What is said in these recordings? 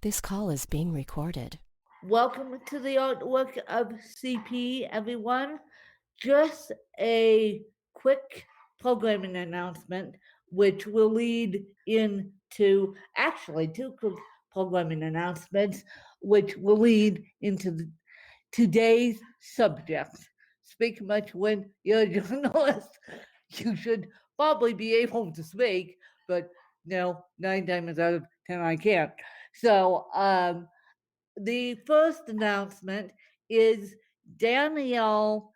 This call is being recorded. Welcome to the Artwork of CP, everyone. Just a quick programming announcement, which will lead into actually two quick programming announcements, which will lead into today's subject. Speak much when you're a journalist. You should probably be able to speak, but no, 9 times out of 10 I can't. So, the first announcement is Danielle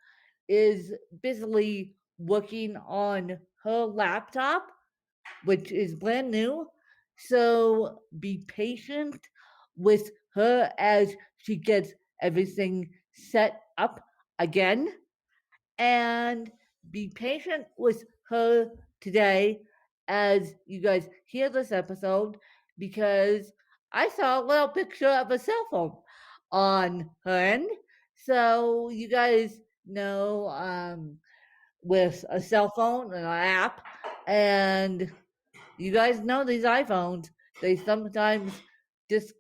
is busily working on her laptop, which is brand new. So be patient with her as she gets everything set up again. And be patient with her today as you guys hear this episode because I saw a little picture of a cell phone on her end. So you guys know with a cell phone and an app, and you guys know these iPhones, they sometimes just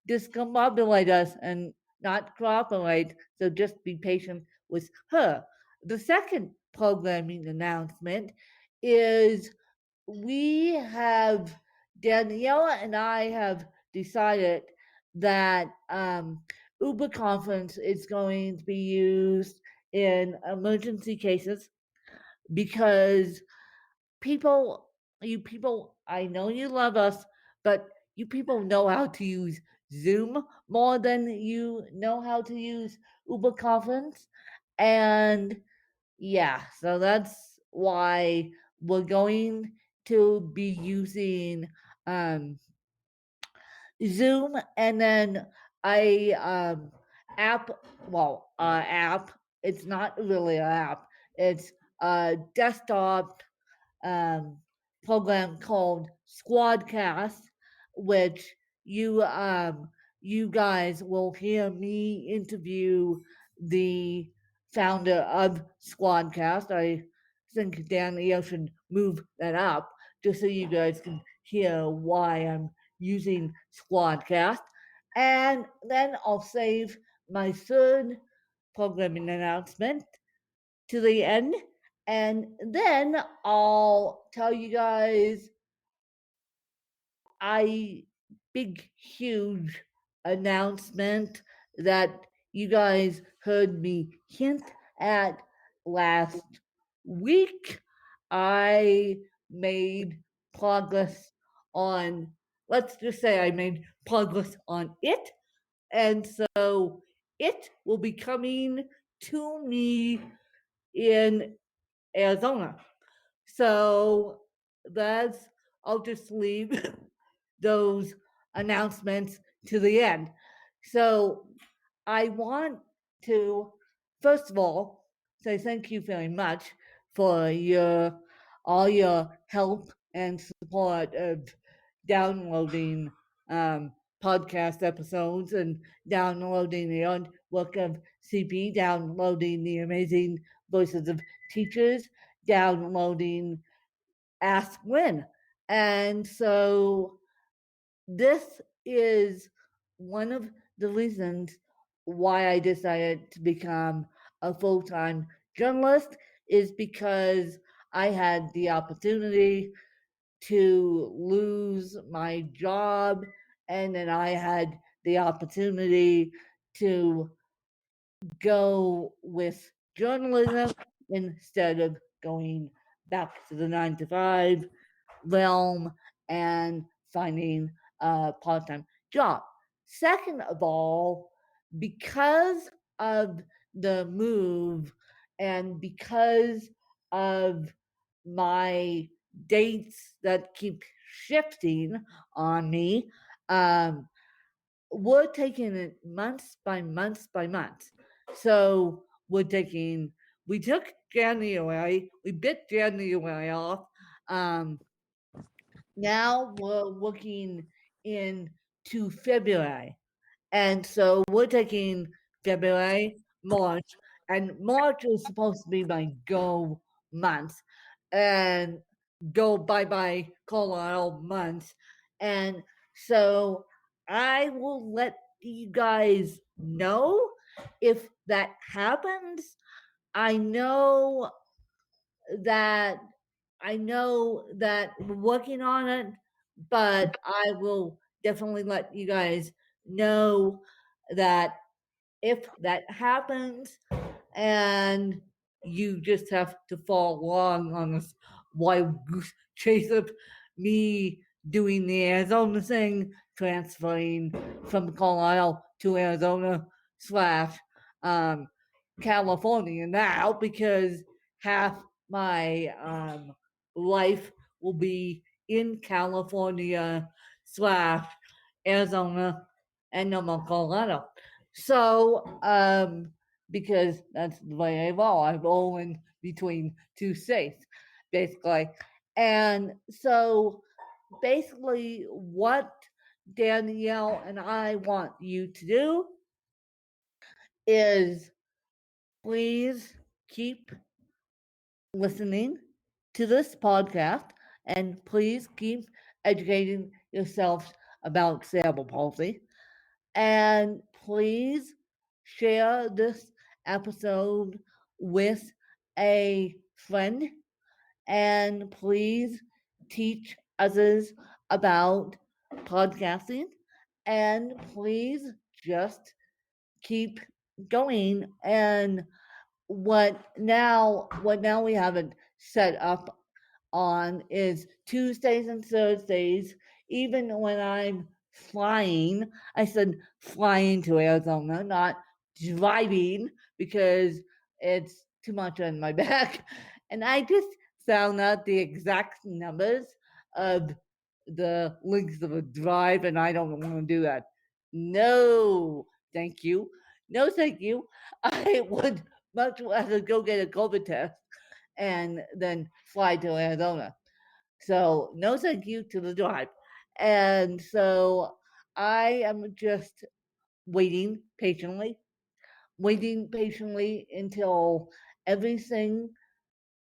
discombobulate us and not cooperate. So just be patient with her. The second programming announcement is Daniela and I have decided that Uber Conference is going to be used in emergency cases because people, you people, I know you love us, but you people know how to use Zoom more than you know how to use Uber Conference. And yeah, so that's why we're going to be using um, Zoom and then a app. Well, app. It's not really an app. It's a desktop um, program called Squadcast, which you guys will hear me interview the founder of Squadcast. I think Danielle should move that up just so you guys can hear why I'm using Squadcast. And then I'll save my third programming announcement to the end. And then I'll tell you guys a big, huge announcement that you guys heard me hint at last week. I made progress on, let's just say I made progress on it. And so it will be coming to me in Arizona. So that's, I'll just leave those announcements to the end. So I want to, first of all, say thank you very much for all your help and support of downloading podcast episodes and downloading the work of CP, downloading the amazing voices of teachers, downloading Ask When. And so this is one of the reasons why I decided to become a full-time journalist is because I had the opportunity to lose my job and then I had the opportunity to go with journalism instead of going back to the 9 to 5 realm and finding a part time job. Second of all, because of the move and because of my dates that keep shifting on me, um, we're taking it months by months by months. So we took January, we bit January off. Um, Now we're looking into February. And so we're taking February, March, and March is supposed to be my go month and go bye bye Colorado month. And so I will let you guys know if that happens. I know that we're working on it, but I will definitely let you guys know that if that happens, and you just have to follow along on this wild goose chase of me doing the Arizona thing, transferring from Colorado to Arizona slash California now, because half my life will be in California slash Arizona and no more Colorado. So, because that's the way I've all I've been between two states, basically. And so basically what Danielle and I want you to do is please keep listening to this podcast and please keep educating yourselves about cerebral palsy. And please share this episode with a friend. And please teach others about podcasting. And please just keep going. And what now we haven't set up on is Tuesdays and Thursdays, even when I'm flying. I said flying to Arizona, not driving, because it's too much on my back. And I just found out the exact numbers of the length of a drive, and I don't want to do that. No, thank you. No, thank you. I would much rather go get a COVID test and then fly to Arizona. So no thank you to the drive. And so I am just waiting patiently until everything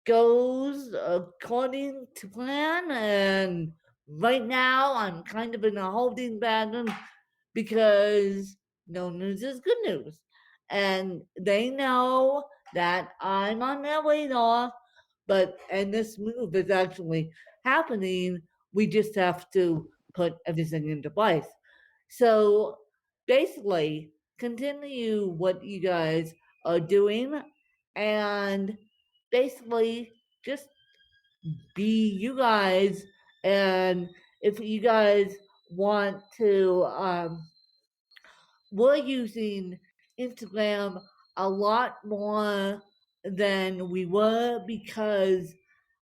goes according to plan. And right now I'm kind of in a holding pattern because no news is good news. And they know that I'm on their radar, and this move is actually happening. We just have to put everything into place. So basically, continue what you guys are doing, and basically just be you guys. And if you guys want to, we're using Instagram a lot more than we were because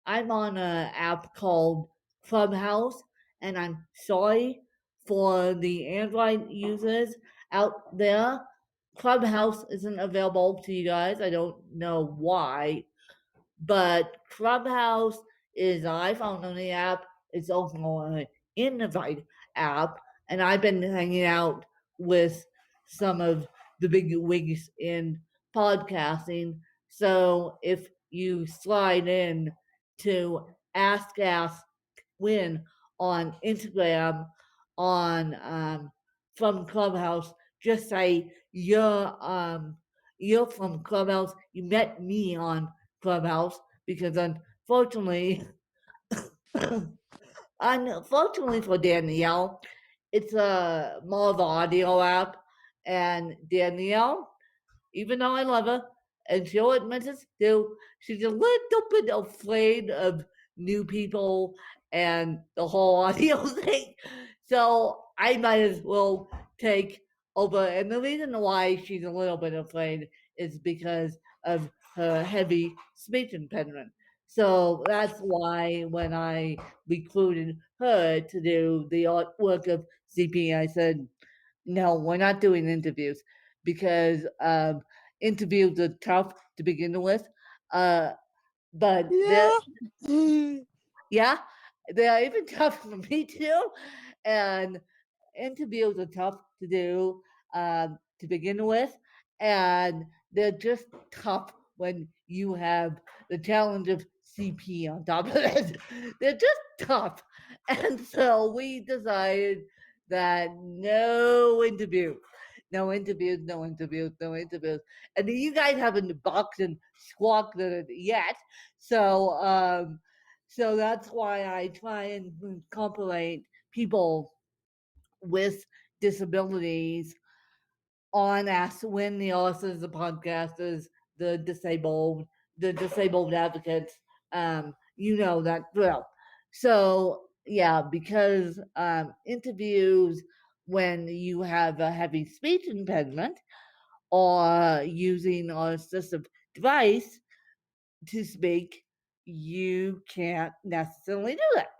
I'm on an app called Clubhouse, and I'm sorry for the Android users out there. Clubhouse isn't available to you guys. I don't know why, but Clubhouse is an iPhone only app. It's also an invite app, and I've been hanging out with some of the big wigs in podcasting. So if you slide in to Ask Win on Instagram from Clubhouse, just say you're from Clubhouse. You met me on Clubhouse, because unfortunately for Danielle, it's a more of an audio app, and Danielle, even though I love her, and she'll admit it too, she's a little bit afraid of new people and the whole audio thing. So I might as well take over. And the reason why she's a little bit afraid is because of her heavy speech impediment. So that's why when I recruited her to do the artwork of CP, I said, no, we're not doing interviews because interviews are tough to begin with. But yeah, they're even tough for me too. And interviews are tough to do to begin with, and they're just tough when you have the challenge of CP on top of it. They're just tough. And so we decided that no interviews. No interviews, no interviews, no interviews. And you guys haven't boxed and squawked at it yet. So that's why I try and incorporate people with disabilities on Ask When the authors, the podcasters, the disabled advocates. You know that drill. So yeah, because interviews when you have a heavy speech impediment or using an assistive device to speak, you can't necessarily do that.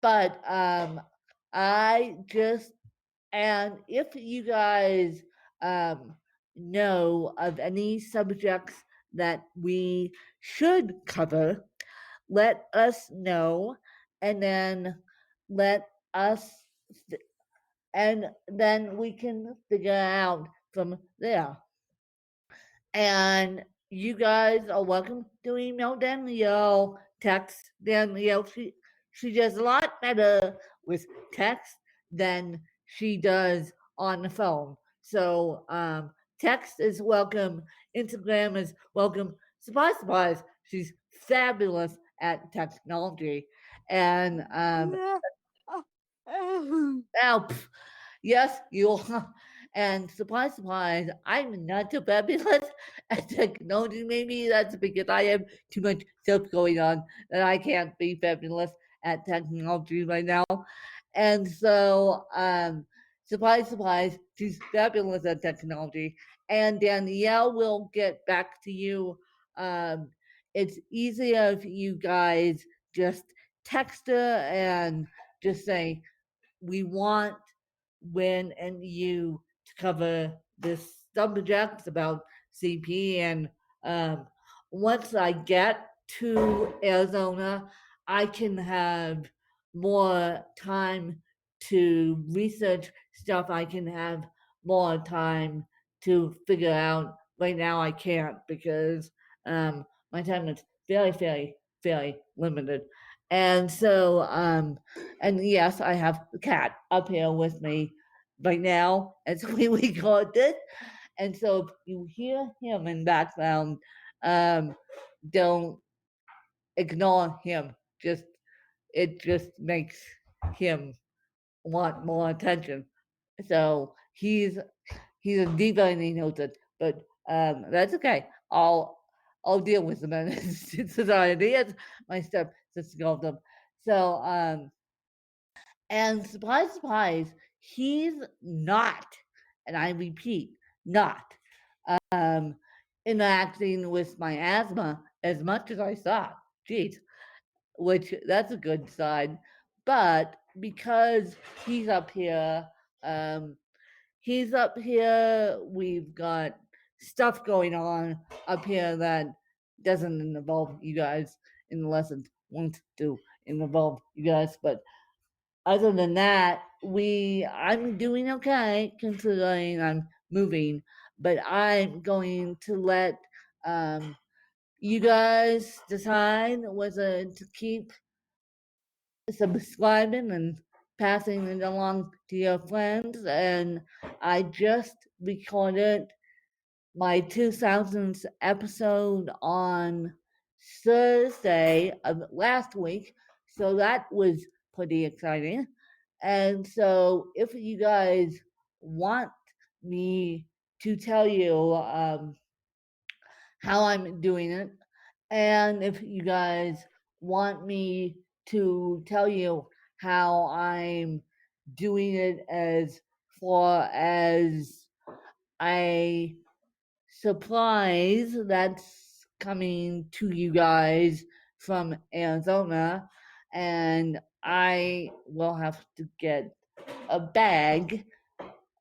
But I just, and if you guys know of any subjects that we should cover, let us know, and then let us, and then we can figure out from there. And you guys are welcome to email Danielle, text Danielle. She does a lot better with text than she does on the phone. So text is welcome. Instagram is welcome. Surprise, surprise. She's fabulous at technology. And now, yes, you and surprise, surprise, I'm not too fabulous at technology. Maybe that's because I have too much stuff going on that I can't be fabulous at technology right now. And so, surprise, surprise, she's fabulous at technology. And Danielle will get back to you. It's easier if you guys just text her and just say, we want When and you to cover this subjects about CP. And once I get to Arizona, I can have more time to research stuff. I can have more time to figure out. Right now, I can't because my time is very limited. And so, and yes, I have the cat up here with me right now as we record this. And so if you hear him in background, don't ignore him. It just makes him want more attention. So he's a diva and he knows it, but that's okay. I'll deal with him in society as my stepsister called him. So and surprise, surprise, he's not, and I repeat, not um, interacting with my asthma as much as I thought. Geez, which that's a good sign. But because he's up here, um, we've got stuff going on up here that doesn't involve you guys in the lessons. Wants to involve you guys, but other than that, I'm doing okay considering I'm moving, but I'm going to let you guys decide whether to keep subscribing and passing it along to your friends. And I just recorded my 2000th episode on Thursday of last week. So that was pretty exciting. And so if you guys want me to tell you how I'm doing it, and if you guys want me to tell you how I'm doing it as far as a surprise that's coming to you guys from Arizona, and I will have to get a bag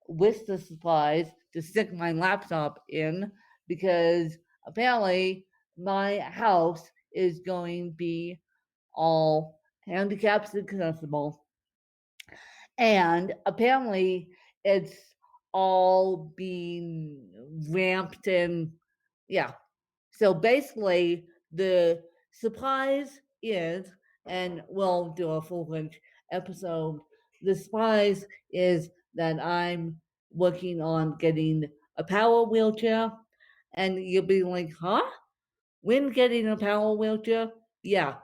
with the supplies to stick my laptop in because apparently my house is going to be all handicapped accessible, and apparently it's all being ramped in. Yeah. So basically, the surprise is, and we'll do a full length episode the surprise is that I'm working on getting a power wheelchair, and you'll be like, huh? When getting a power wheelchair? Yeah.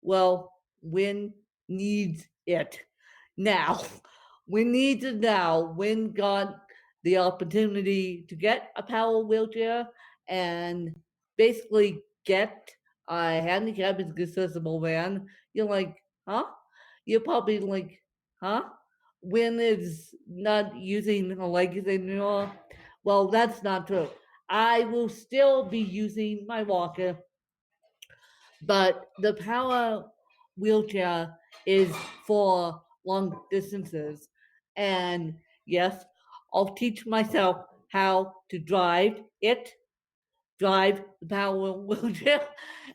Well, Win needs it now. Win needs it now. Win got the opportunity to get a power wheelchair and basically get a handicap accessible van. You're like, huh? You're probably like, huh? Win is not using her legs anymore. Well, that's not true. I will still be using my walker, but the power wheelchair is for long distances. And yes, I'll teach myself how to drive the power wheelchair,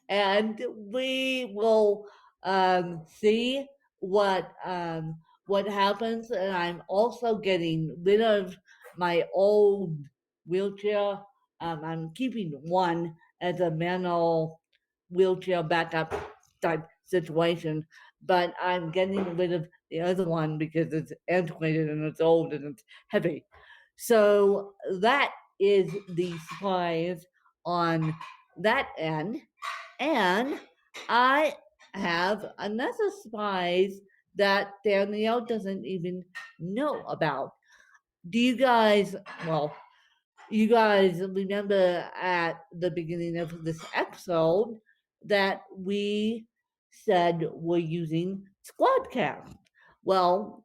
and we will see what happens. And I'm also getting rid of my old wheelchair. I'm keeping one as a manual wheelchair backup type situation, but I'm getting rid of the other one because it's antiquated and it's old and it's heavy. So that is the surprise on that end. And I have another surprise that Danielle doesn't even know about. Do you guys, well, you guys remember at the beginning of this episode that we said we're using Squadcast? Well,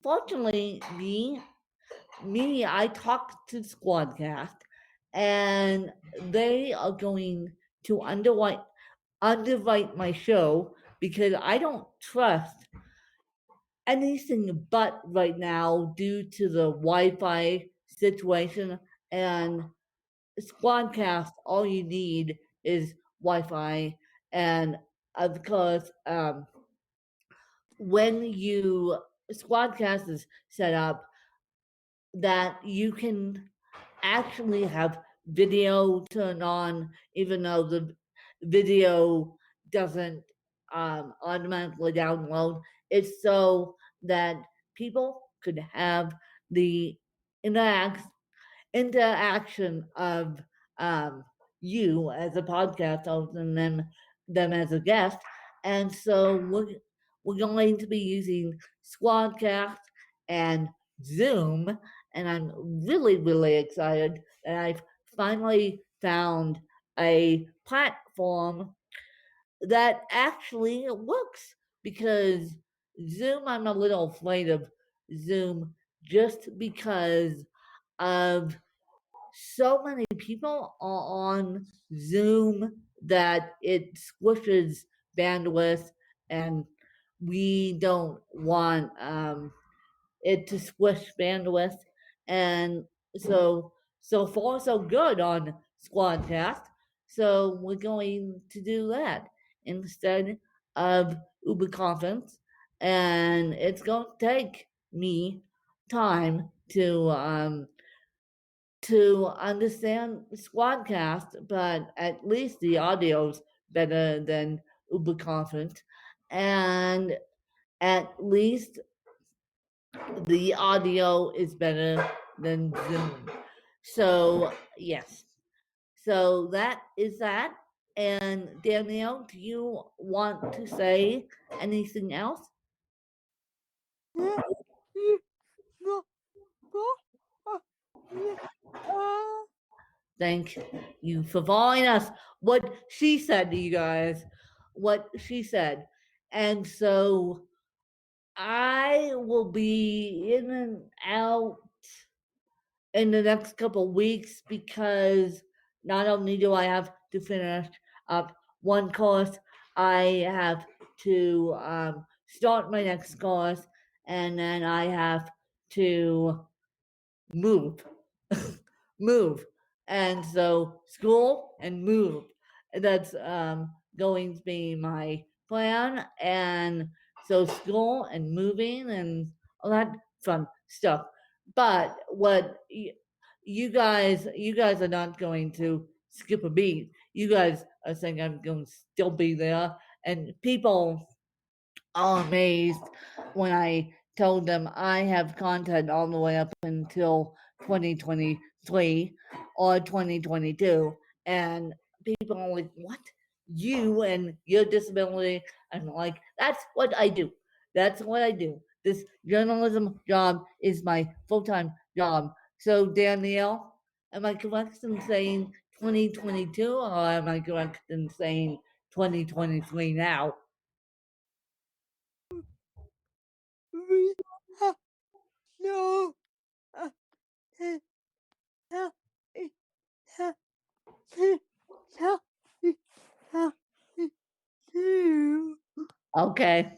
fortunately, I talked to Squadcast, and they are going to underwrite my show because I don't trust anything but right now due to the Wi-Fi situation. And Squadcast, all you need is Wi-Fi, and of course, when you Squadcast is set up, that you can actually have video turned on, even though the video doesn't automatically download. It's so that people could have the interaction of you as a podcast host and them as a guest. And so we're going to be using Squadcast and Zoom, and I'm really excited that I've finally found a platform that actually works, because Zoom, I'm a little afraid of Zoom just because of so many people are on Zoom that it squishes bandwidth, and we don't want it to squish bandwidth. And so far so good on Squadcast. So we're going to do that instead of Uber Conference, and it's going to take me time to understand Squadcast, but at least the audio's better than Uber Conference, and at least the audio is better than Zoom. So yes, so that is that. And Danielle, do you want to say anything else? Thank you for following us. What she said to you guys, what she said. And so I will be in and out in the next couple weeks, because not only do I have to finish up one course, I have to start my next course, and then I have to move. Move. And so school and move. That's going to be my plan. And so school and moving and all that fun stuff. But what you guys are not going to skip a beat. You guys are saying I'm going to still be there, and people all amazed when I told them I have content all the way up until 2023 or 2022. And people are like, what? You and your disability? I'm like, that's what I do. That's what I do. This journalism job is my full-time job. So Danielle, am I correct in saying 2022 or am I correct in saying 2023 now? No. Okay,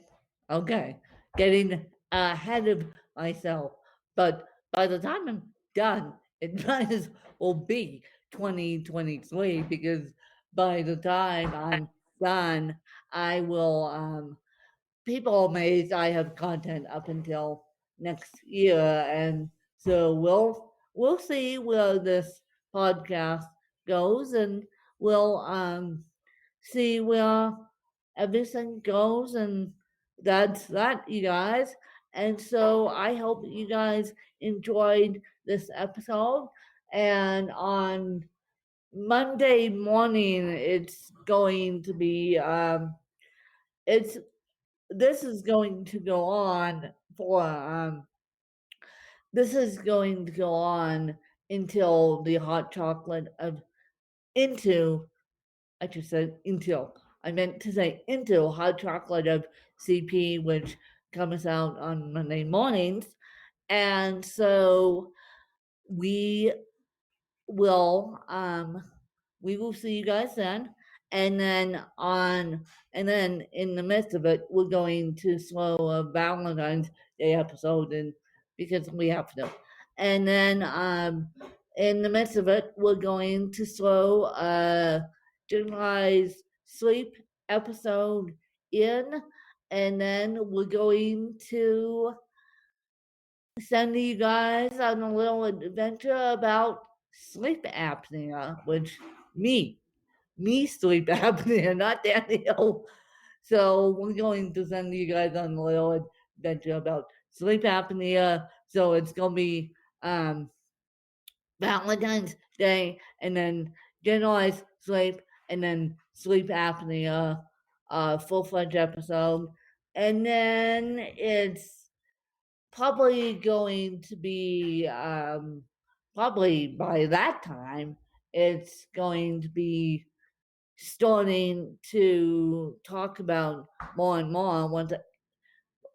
okay, getting ahead of myself. But by the time I'm done, it might as well be 2023 because by the time I'm done, I will. People are amazed I have content up until next year, and so we'll see where this podcast goes, and we'll see where everything goes, and that's that, you guys. And so I hope you guys enjoyed this episode. And on Monday morning, it's going to be it's this is going to go on for this is going to go on until the hot chocolate of into I just said until. I meant to say into hot chocolate of CP, which comes out on Monday mornings. And so we will we will see you guys then. And then in the midst of it, we're going to throw a Valentine's Day episode in because we have to. And then in the midst of it, we're going to throw a generalized sleep episode in, and then we're going to send you guys on a little adventure about sleep apnea, which me sleep apnea, not Danielle. So we're going to send you guys on a little adventure about sleep apnea. So it's gonna be Valentine's Day, and then generalized sleep, and then sleep apnea, full-fledged episode, and then it's probably going to be probably by that time it's going to be starting to talk about more and more.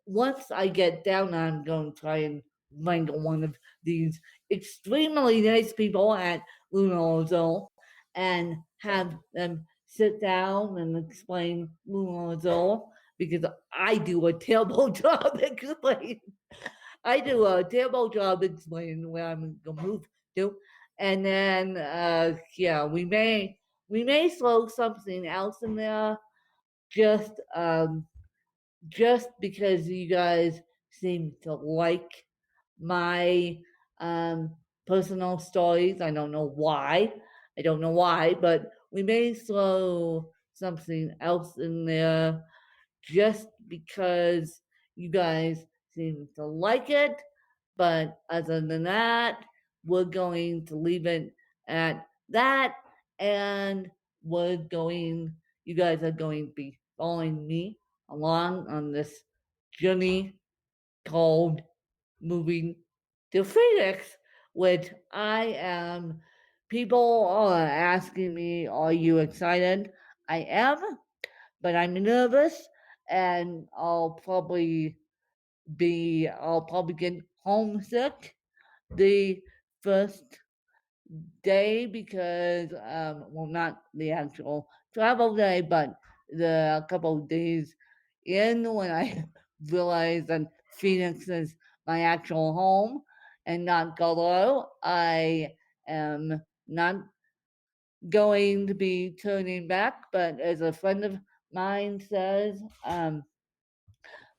Once I get down, I'm going to try and wrangle one of these extremely nice people at Luna Ozone and have them sit down and explain Luna Ozone because I do a terrible job explaining. I do a terrible job explaining where I'm gonna move to, and then yeah, we may throw something else in there just because you guys seem to like my personal stories. I don't know why. But we may throw something else in there just because you guys seem to like it. But other than that, we're going to leave it at that. And you guys are going to be following me along on this journey called Moving to Phoenix, which I am. People are asking me, are you excited? I am, but I'm nervous and I'll probably get homesick the first day because well, not the actual travel day, but the couple of days in when I realized that Phoenix is my actual home and not Gullo. I am not going to be turning back, but as a friend of mine says,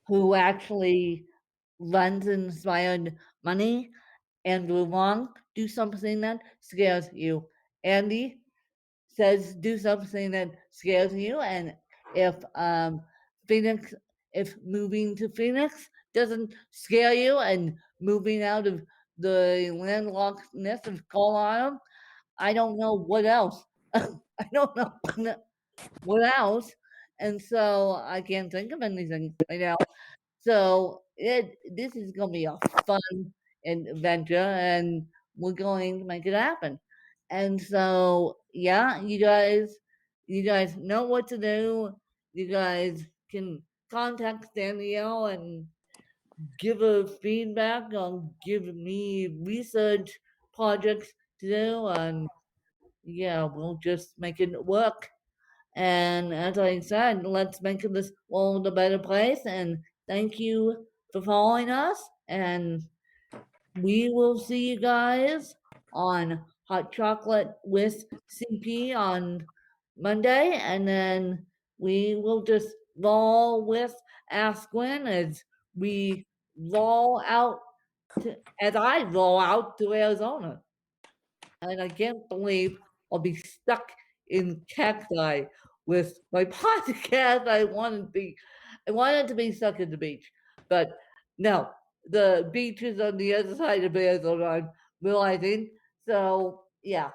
who actually runs Inspired Money, Andrew Wong, do something that scares you. Andy says do something that scares you, and if Phoenix if moving to Phoenix doesn't scare you and moving out of the landlockedness of Colorado, I don't know what else. I don't know what else. And so I can't think of anything right now. So this is gonna be a fun adventure, and we're going to make it happen. And so yeah, you guys know what to do. You guys can contact Danielle and give her feedback on give me research projects to do, and yeah, we'll just make it work. And as I said, let's make this world a better place. And thank you for following us. And we will see you guys on Hot Chocolate with CP on Monday. And then we will just roll with Ask Gwen as we roll out as I roll out to Arizona. And I can't believe I'll be stuck in cacti with my podcast. I wanted to be stuck at the beach, but no, the beach is on the other side of Arizona. I'm realizing. So yeah,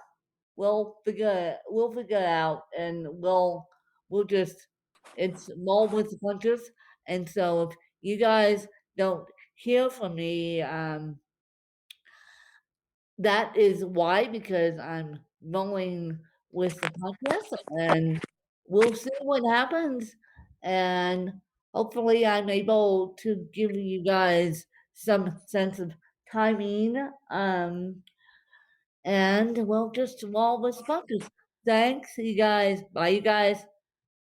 we'll figure it out, and we'll just it's roll with the punches. And so if you guys don't hear from me, that is why, because I'm rolling with the podcast, and we'll see what happens. And hopefully, I'm able to give you guys some sense of timing. And we'll just roll with the punches. Thanks, you guys. Bye, you guys.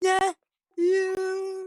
Yeah. You.